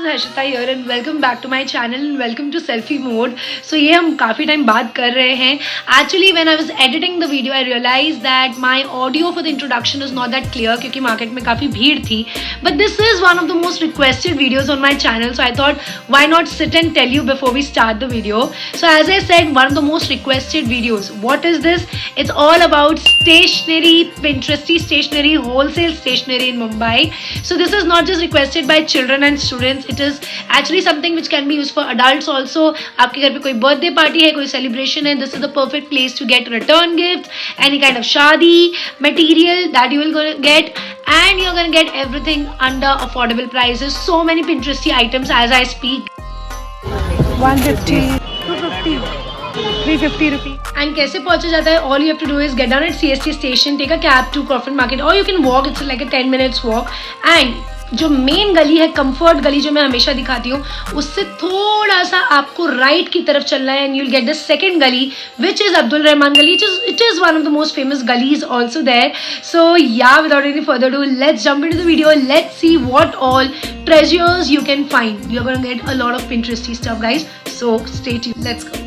Harshita here and welcome back to my channel and welcome to selfie mode. So ये हम काफ़ी time बाद कर रहे हैं। Actually when I was editing the video I realise that my audio for the introduction is not that clear क्योंकि market में काफ़ी भीड़ थी। But this is one of the most requested videos on my channel, so I thought why not sit and tell you before we start the video. So as I said, one of the most requested videos, what is this? It's all about stationery, Pinteresty stationery, wholesale stationery in Mumbai. So this is not just requested by children and students. It is actually something which can be used for adults also. आपके घर पे कोई birthday party है, कोई celebration है, this is the perfect place to get return gifts, any kind of शादी material that you will gonna get, and you're gonna get everything under affordable prices. So many Pinteresty items as I speak. 150, 250. 350 rupees. And कैसे पहुंचा जाता है? All you have to do is get down at CST station, take a cab to Crawford Market, or you can walk. It's like a 10 minutes walk. And जो main गली है, comfort गली, जो मैं हमेशा दिखाती हूँ, उससे थोड़ा सा आपको राइट की तरफ चलना है, and you will get the second gali which is Abdul Rahman gali. It is one of the most famous गलीज also there. So yeah without any further do, let's jump into the video. Let's see what all treasures you can find. You are gonna get a lot of Pinteresty stuff guys. So stay tuned. Let's go.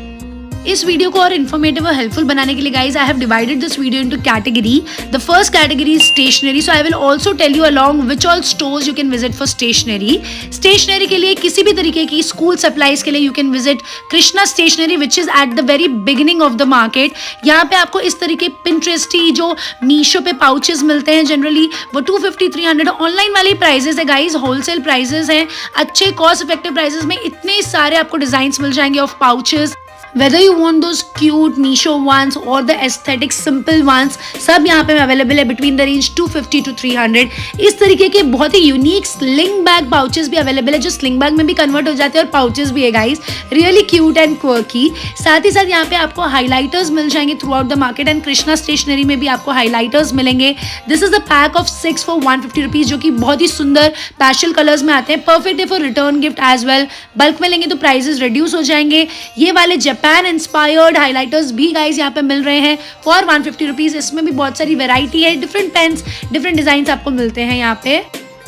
इस video को और informative और helpful बनाने के लिए guys I have divided this video into category. The first category is stationery. So I will also tell you along which all stores you can visit for stationery. Stationery के लिए किसी भी तरीके की स्कूल सप्लाईज के लिए you can visit Krishna stationery which is at the very beginning of the market. यहाँ पे आपको इस तरीके Pinteresty जो मीशो पे पाउचेस मिलते हैं जनरली वो 250-300 ऑनलाइन वाली प्राइजेस है गाइज. होलसेल प्राइजेस हैं, अच्छे कॉस्ट इफेक्टिव प्राइजेस में इतने सारे आपको डिजाइन मिल जाएंगे of pouches. Whether you want those cute Meesho ones or the aesthetic simple ones, सब यहाँ पे अवेलेबल है between the range 250 to 300. इस तरीके के बहुत ही यूनिक स्लिंग बैग पाउचेस भी अवेलेबल है जो स्लिंग बैग में भी कन्वर्ट हो जाते हैं और पाउचेस भी है guys, really cute and quirky. साथ ही साथ यहाँ पे आपको हाईलाइटर्स मिल जाएंगे throughout the market, and Krishna stationery में भी आपको हाईलाइटर्स मिलेंगे. This is a pack of 6 for 150 rupees, जो कि बहुत ही सुंदर पैस्टल कलर्स में आते हैं. परफेक्ट है for return gift as well. Bulk में लेंगे तो प्राइजेस रिड्यूस हो जाएंगे. ये वाले पैन इंस्पायर्ड हाइलाइटर्स भी गाइज यहाँ पे मिल रहे हैं फॉर 150 रुपीज. इसमें भी बहुत सारी वेराइटी है, डिफरेंट पेन्स, डिफरेंट डिजाइन आपको मिलते हैं यहाँ पे.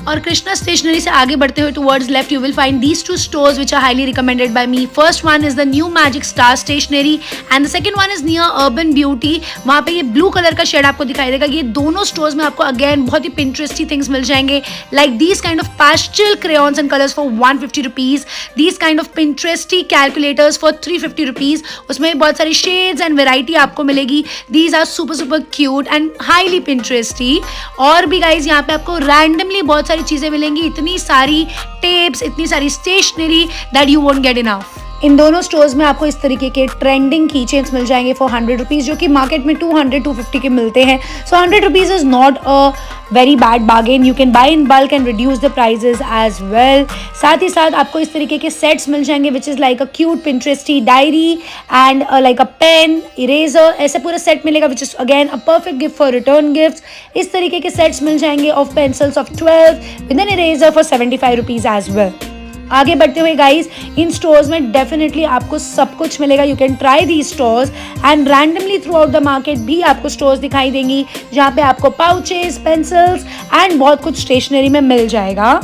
और कृष्णा स्टेशनरी से आगे बढ़ते हुए towards left you will find these two stores which are highly recommended by me. First one is the new magic star stationery and the second one is near urban beauty. वहाँ पे ये blue colour का shade आपको दिखाई देगा. ये दोनों stores में आपको अगेन बहुत ही Pinteresty थिंग्स मिल जाएंगे, like these kind of pastel crayons and colors for 150 rupees. These kind of Pinteresty calculators for 350 rupees. उसमें बहुत सारी शेड्स एंड वेराइटी आपको मिलेगी. These are super cute and highly Pinteresty. और भी गाइज यहाँ पे आपको रैंडमली बहुत चीजें मिलेंगी, इतनी सारी टेप्स, इतनी सारी stationery that you won't get enough. इन दोनों स्टोर्स में आपको इस तरीके के ट्रेंडिंग की चेन्स मिल जाएंगे फॉर 100 रुपीज, जो कि मार्केट में 200-250 के मिलते हैं. So 100 rupees is not a very bad bargain. You can buy in bulk and reduce the prices as well. साथ ही साथ आपको इस तरीके के सेट्स मिल जाएंगे which is like a cute Pinteresty diary and like a pen, eraser, ऐसे पूरा सेट मिलेगा which is again a perfect gift for return gift. इस तरीके के सेट्स मिल जाएंगे of pencils of 12 with an eraser for 75 rupees as well. आगे बढ़ते हुए गाइज इन स्टोर्स में डेफिनेटली आपको सब कुछ मिलेगा. You can try the stores and randomly throughout the market भी आपको स्टोर्स दिखाई देंगी जहाँ पे आपको पाउचेस, पेंसिल्स एंड बहुत कुछ स्टेशनरी में मिल जाएगा.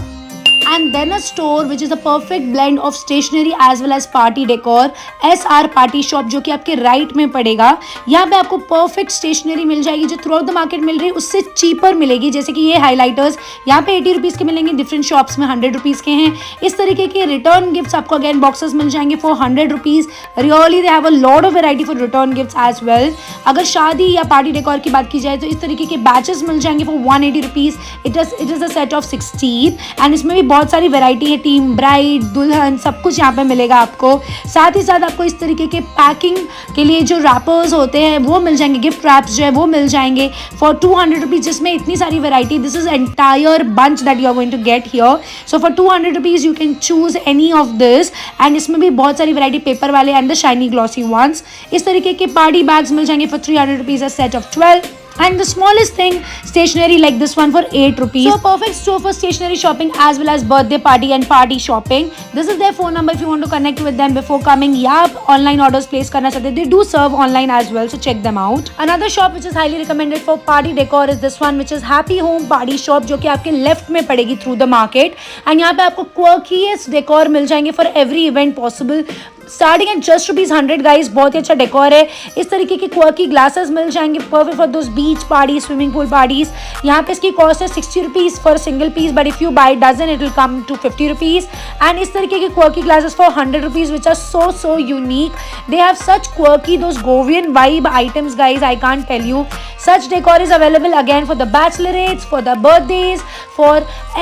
And then a store which is a perfect blend of stationery as well as party decor. SR Party Shop जो कि आपके राइट में पड़ेगा. यहाँ पे आपको परफेक्ट स्टेशनरी मिल जाएगी जो थ्रू आउट द मार्केट मिल रही है उससे चीपर मिलेगी. जैसे कि ये हाईलाइटर्स यहाँ पे 80 रुपीज़ के मिलेंगे, डिफरेंट शॉप्स में 100 रुपीज़ के हैं. इस तरीके के रिटर्न गिफ्ट्स आपको अगेन बॉक्सेस मिल जाएंगे for 100 rupees. Really they have a lot of variety for return gifts as well. अगर शादी या पार्टी डेकोर की बात की जाए तो इस तरीके के बैचेस मिल जाएंगे for 180 rupees. It is a set of 16 and इसमें भी बहुत सारी वेराइटी है. टीम ब्राइड, दुल्हन, सब कुछ यहाँ पे मिलेगा आपको. साथ ही साथ आपको इस तरीके के पैकिंग के लिए जो रैपर्स होते हैं वो मिल जाएंगे. गिफ्ट रैप्स जो है वो मिल जाएंगे फॉर 200 रुपीज, जिसमें इतनी सारी variety. This is entire bunch that you are going to get here. So for 200 rupees you can choose any of this. And इसमें भी बहुत सारी वेराइटी पेपर वाले and the shiny glossy ones. इस तरीके के पार्टी बैग्स मिल जाएंगे for 300 rupees a set of 12. and the smallest thing stationery like this one for 8 rupees. So perfect store for stationery shopping as well as birthday party and party shopping. This is their phone number if you want to connect with them before coming, या आप online orders place करना चाहते हैं. They do serve online as well, so check them out. Another shop which is highly recommended for party decor is this one, which is Happy Home Party Shop, जो कि आपके left में पड़ेगी through the market. And यहाँ पे आपको quirkiest decor मिल जाएंगे for every event possible. Starting at just ₹100 guys. बहुत ही अच्छा डेकोर है. इस तरीके के क्वर्की ग्लासेस मिल जाएंगे, perfect for those beach party, swimming pool parties. यहाँ पे इसकी कॉस्ट है ₹60 for single piece, but if you buy dozen it will come to ₹50. And इस तरीके के quirky glasses for ₹100 which are so unique. They have such quirky those Goan vibe items guys, I can't tell you. Such decor is available again for the bachelorettes, for the birthdays, for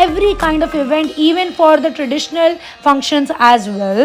every kind of event, even for the traditional functions as well.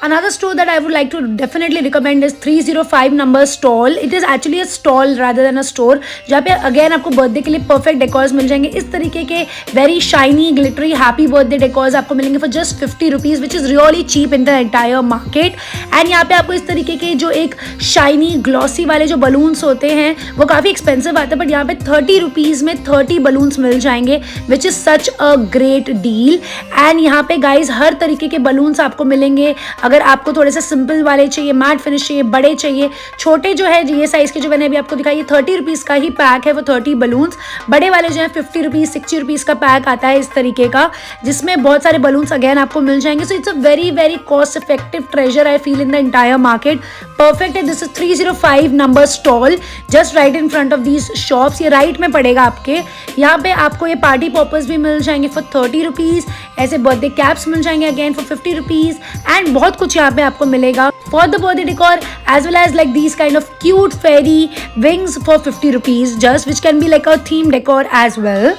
Another store that I would like to definitely recommend is 305 number stall. It is actually a stall rather than a store, जहाँ पे again आपको birthday के लिए perfect decors मिल जाएंगे. इस तरीके के very shiny glittery happy birthday decors आपको मिलेंगे for just ₹50, which is really cheap in the entire market. And यहाँ पे आपको इस तरीके के जो एक शाइनी ग्लॉसी वाले जो बलून्स होते हैं वो काफ़ी एक्सपेंसिव आते हैं, बट यहाँ पे ₹30 में 30 बलून्स मिल जाएंगे, which is such a great deal. And यहाँ पे गाइज हर तरीके के बलून्स आपको मिलेंगे. अगर आपको थोड़े से सिंपल वाले चाहिए, मैट फिनिश चाहिए, बड़े चाहिए, छोटे जो है ये साइज के जो मैंने अभी आपको दिखाई, ये ₹30 का ही पैक है वो 30 बलून्स. बड़े वाले जो है ₹50 ₹60 का पैक आता है इस तरीके का, जिसमें बहुत सारे बलून्स अगेन आपको मिल जाएंगे. So it's a very very cost effective treasure I feel in the entire market. Perfect है. This is 305 number stall just right in front of these shops. ये राइट में पड़ेगा आपके. यहाँ पे आपको ये पार्टी पॉपर्स भी मिल जाएंगे फॉर ₹30. ऐसे बर्थडे कैप्स मिल जाएंगे अगेन फॉर ₹50. एंड बहुत कुछ यहाँ पे आपको मिलेगा for the birthday decor as well as like these kind of cute fairy wings for ₹50 just, which can be like a theme decor as well.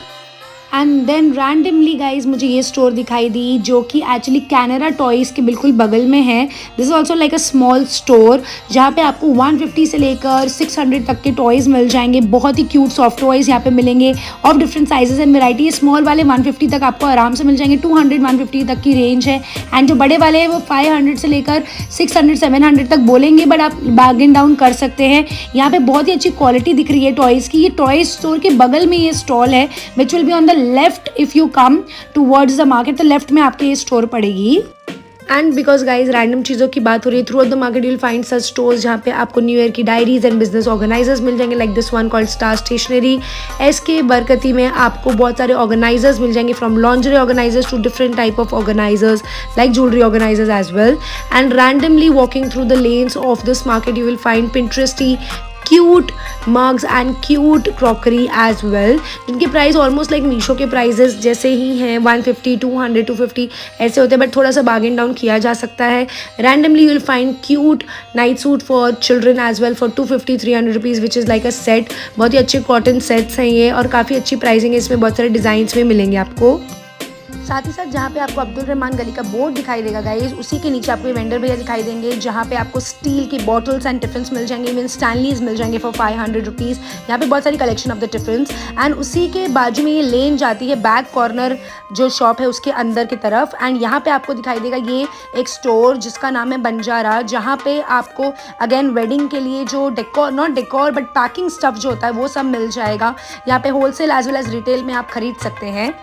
And then randomly guys मुझे ये store दिखाई दी जो कि एक्चुअली कैनेरा टॉयज़ के बिल्कुल बगल में है. This is also like a small store जहाँ पे आपको 150 से लेकर 600 तक के टॉयज़ मिल जाएंगे. बहुत ही क्यूट सॉफ्ट टॉयज़ यहाँ पे मिलेंगे of different sizes and variety. Small वाले 150 तक आपको आराम से मिल जाएंगे, 200-150 तक की रेंज है. एंड जो बड़े वाले हैं वो 500 से लेकर 600-700 तक बोलेंगे, बट आप बार्गेन डाउन कर सकते हैं. यहाँ पे बहुत ही अच्छी क्वालिटी दिख रही है टॉयज़ की. ये टॉय स्टोर के बगल में ये स्टॉल है which will be on the left. If you come towards the market तो लेफ्ट में आपके ये स्टोर पड़ेगी. एंड बिकॉज गाइज रैंडम चीज़ों की बात हो रही है, throughout the market you will find such stores जहाँ पे आपको न्यू ईयर की डायरीज एंड बिजनेस ऑर्गेनाइजर्स मिल जाएंगे, like this one called star stationery. SK Barkati में आपको बहुत सारे ऑर्गेनाइजर्स मिल जाएंगे, from lingerie organisers to different type of organisers like jewellery organisers as well. And randomly walking through the lanes of this market you will find pinteresty cute mugs and cute crockery as well, जिनकी price almost like Meesho के prices जैसे ही हैं. 150, 200, 250 ऐसे होते हैं, but थोड़ा सा bargain down किया जा सकता है. Randomly you will find cute night suit for children as well for ₹250-300 which is like a set. बहुत ही अच्छे कॉटन सेट्स हैं ये और काफ़ी अच्छी प्राइसिंग है. इसमें बहुत सारे डिज़ाइंस में मिलेंगे आपको. साथ ही साथ जहाँ पे आपको अब्दुल रहमान गली का बोर्ड दिखाई देगा गाइज, उसी के नीचे आपको वेंडर भैया दिखाई देंगे जहाँ पे आपको स्टील की बॉटल्स एंड टिफिन्स मिल जाएंगे. इवन स्टैनलीज मिल जाएंगे फॉर ₹500. यहाँ पे बहुत सारी collection of the tiffins. And उसी के बाजू में ये लेन जाती है बैक कॉर्नर जो शॉप है उसके अंदर की तरफ. एंड यहाँ पे आपको दिखाई देगा ये एक स्टोर जिसका नाम है बंजारा, जहाँ पे आपको अगेन वेडिंग के लिए जो decor, not decor but packing stuff जो होता है वो सब मिल जाएगा. यहाँ पे wholesale as well as retail में आप खरीद सकते हैं.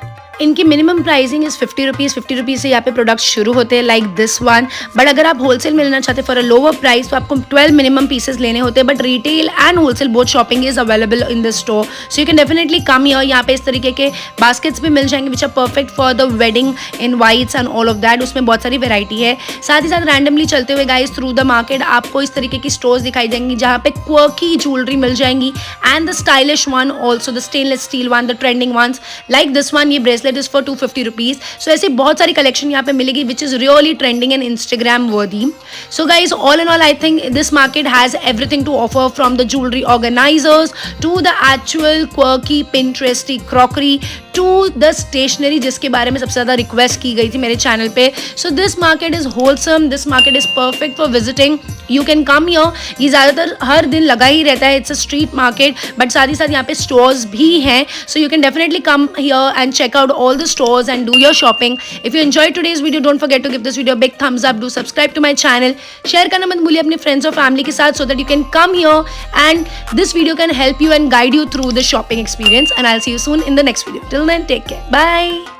इनकी मिनिमम प्राइसिंग इज़ ₹50 से यहाँ पे प्रोडक्ट्स शुरू होते हैं लाइक दिस वन. बट अगर आप होलसेल में लेना चाहते हैं फॉर अ लोअर प्राइस तो आपको 12 मिनिमम पीसेस लेने होते हैं. But retail and wholesale both shopping is available in this store, so you can definitely come here. यहाँ पे इस तरीके के बास्केट्स भी मिल जाएंगे which are perfect for the wedding in whites and all of that. उसमें बहुत सारी वेराइटी है. साथ ही साथ रैंडमली चलते हुए गाइज थ्रू द मार्केट आपको इस तरीके की स्टोर्स दिखाई देंगी जहाँ पे क्वर्की ज्वेलरी मिल जाएंगी and the stylish one also, the stainless steel one, the trending ones like this one. ये ब्रेसलेट इज फॉर ₹250. सो ऐसी बहुत सारी कलेक्शन यहाँ पे मिलेगी which is really trending and Instagram worthy. So guys all in all I think this market has everything to offer, from the jewellery organisers to the actual quirky pinteresty crockery to the stationery जिसके बारे में सबसे ज़्यादा request की गई थी मेरे channel पे. So this market is wholesome, this market is perfect for visiting. You can come here. ये ज़्यादातर हर दिन लगा ही रहता है, it's a street market, but साथ ही साथ यहाँ पे स्टोर्स भी हैं. So you can definitely come here and check out to all the stores and do your shopping. If you enjoyed today's video, don't forget to give this video a big thumbs up. Do subscribe to my channel. Share करना मत भूलिए अपने friends और family के साथ, so that you can come here and this video can help you and guide you through the shopping experience. And I'll see you soon in the next video. Till then, take care. Bye.